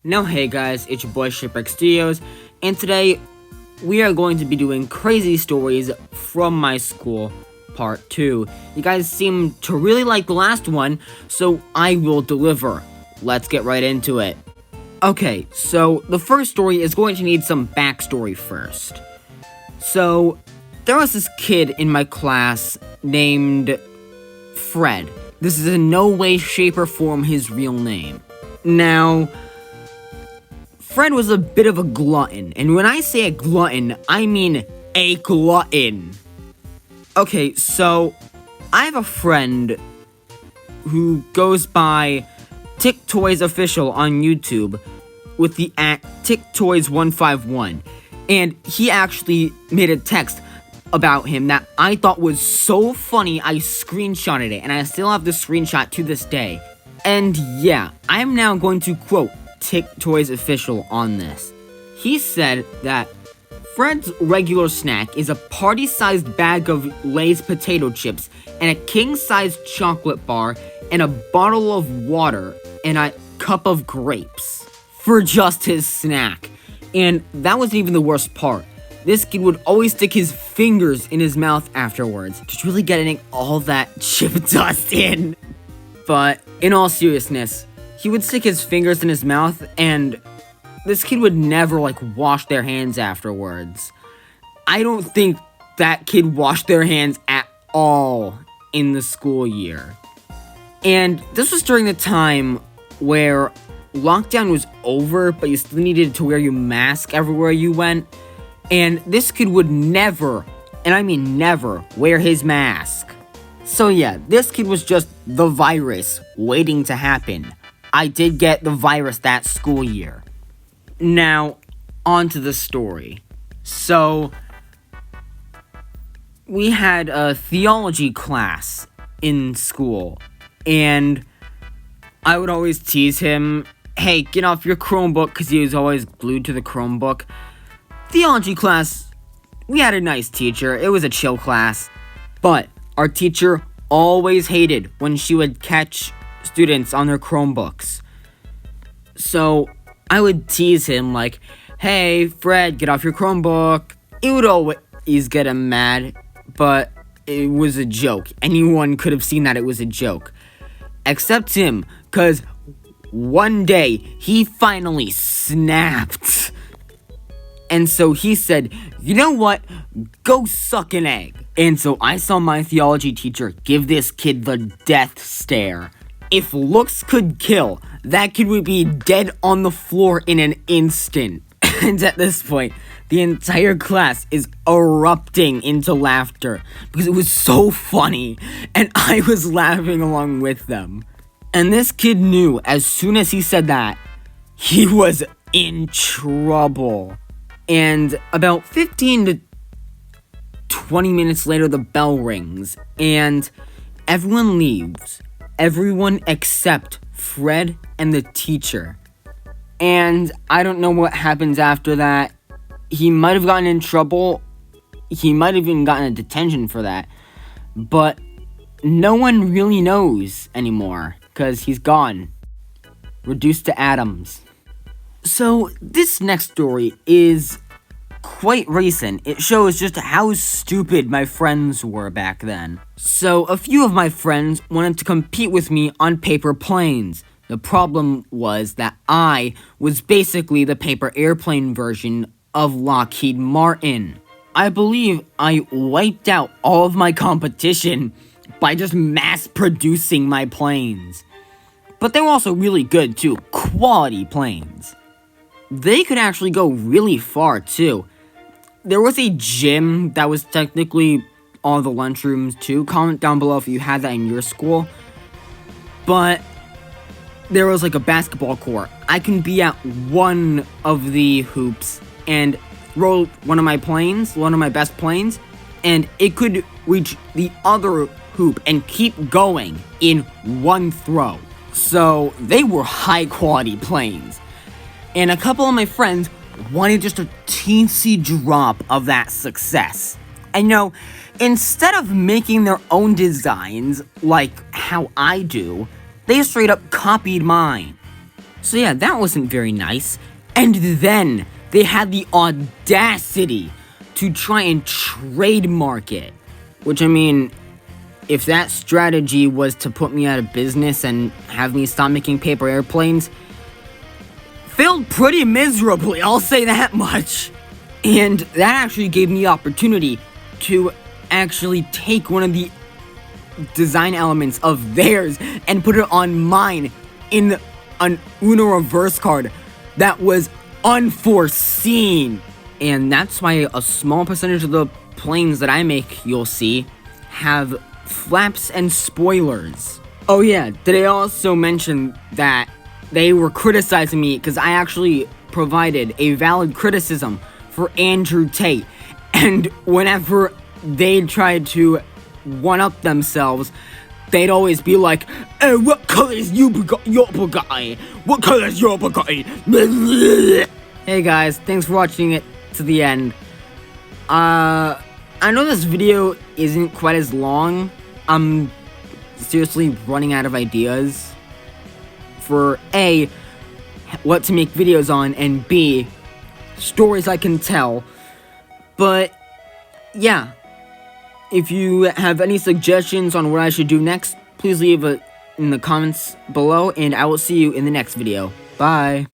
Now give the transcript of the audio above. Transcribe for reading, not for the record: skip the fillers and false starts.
Now hey guys, it's your boy Shipwreck Studios, and today we are going to be doing crazy stories from my school, part 2. You guys seem to really like the last one, so I will deliver. Let's get right into it. Okay, so the first story is going to need some backstory first. So, there was this kid in my class named Fred. This is in no way, shape, or form his real name. Now, Fred was a bit of a glutton, and when I say a glutton, I mean a glutton. Okay, so I have a friend who goes by TickToys Official on YouTube with the @TickToys151, and he actually made a text about him that I thought was so funny I screenshotted it, and I still have the screenshot to this day. And yeah, I'm now going to quote TickToys Official on this. He said that Fred's regular snack is a party-sized bag of Lay's potato chips and a king-sized chocolate bar and a bottle of water and a cup of grapes for just his snack. And that wasn't even the worst part. This kid would always stick his fingers in his mouth afterwards, just really getting all that chip dust in. But in all seriousness, he would stick his fingers in his mouth, and this kid would never, wash their hands afterwards. I don't think that kid washed their hands at all in the school year. And this was during the time where lockdown was over, but you still needed to wear your mask everywhere you went. And this kid would never, and I mean never, wear his mask. So yeah, this kid was just the virus waiting to happen. I did get the virus that school year. Now, on to the story. So, we had a theology class in school, and I would always tease him, hey, get off your Chromebook, because he was always glued to the Chromebook. Theology class, we had a nice teacher. It was a chill class, but our teacher always hated when she would catch students on their Chromebooks. So I would tease him like, hey, Fred, get off your Chromebook. It would always get him mad, but it was a joke. Anyone could have seen that it was a joke. Except him, because one day he finally snapped. And so he said, you know what? Go suck an egg. And so I saw my theology teacher give this kid the death stare. If looks could kill, that kid would be dead on the floor in an instant. And at this point, the entire class is erupting into laughter because it was so funny, and I was laughing along with them. And this kid knew as soon as he said that, he was in trouble. And about 15 to 20 minutes later, the bell rings, and everyone leaves. Everyone except Fred and the teacher. And I don't know what happens after that. He might have gotten in trouble. He might have even gotten a detention for that. But no one really knows anymore, because he's gone. Reduced to atoms. So, this next story is quite recent. It shows just how stupid my friends were back then. So, a few of my friends wanted to compete with me on paper planes. The problem was that I was basically the paper airplane version of Lockheed Martin. I believe I wiped out all of my competition by just mass producing my planes. But they were also really good too, quality planes. They could actually go really far too. There was a gym that was technically all the lunchrooms too. Comment down below if you had that in your school. But there was a basketball court. I can be at one of the hoops and throw one of my best planes, and it could reach the other hoop and keep going in one throw. So they were high quality planes. And a couple of my friends wanted just a teensy drop of that success. And instead of making their own designs like how I do, they straight up copied mine. So yeah, that wasn't very nice. And then they had the audacity to try and trademark it. Which, I mean, if that strategy was to put me out of business and have me stop making paper airplanes, failed pretty miserably, I'll say that much. And that actually gave me the opportunity to actually take one of the design elements of theirs and put it on mine in an Uno reverse card that was unforeseen. And that's why a small percentage of the planes that I make, you'll see, have flaps and spoilers. Oh yeah, did I also mention that they were criticizing me because I actually provided a valid criticism for Andrew Tate, and whenever they tried to one-up themselves, they'd always be like, "Hey, what color is your Bugatti? What color is your Bugatti?" Hey guys, thanks for watching it to the end. I know this video isn't quite as long. I'm seriously running out of ideas for A, what to make videos on, and B, stories I can tell. But yeah, if you have any suggestions on what I should do next, please leave it in the comments below, and I will see you in the next video. Bye.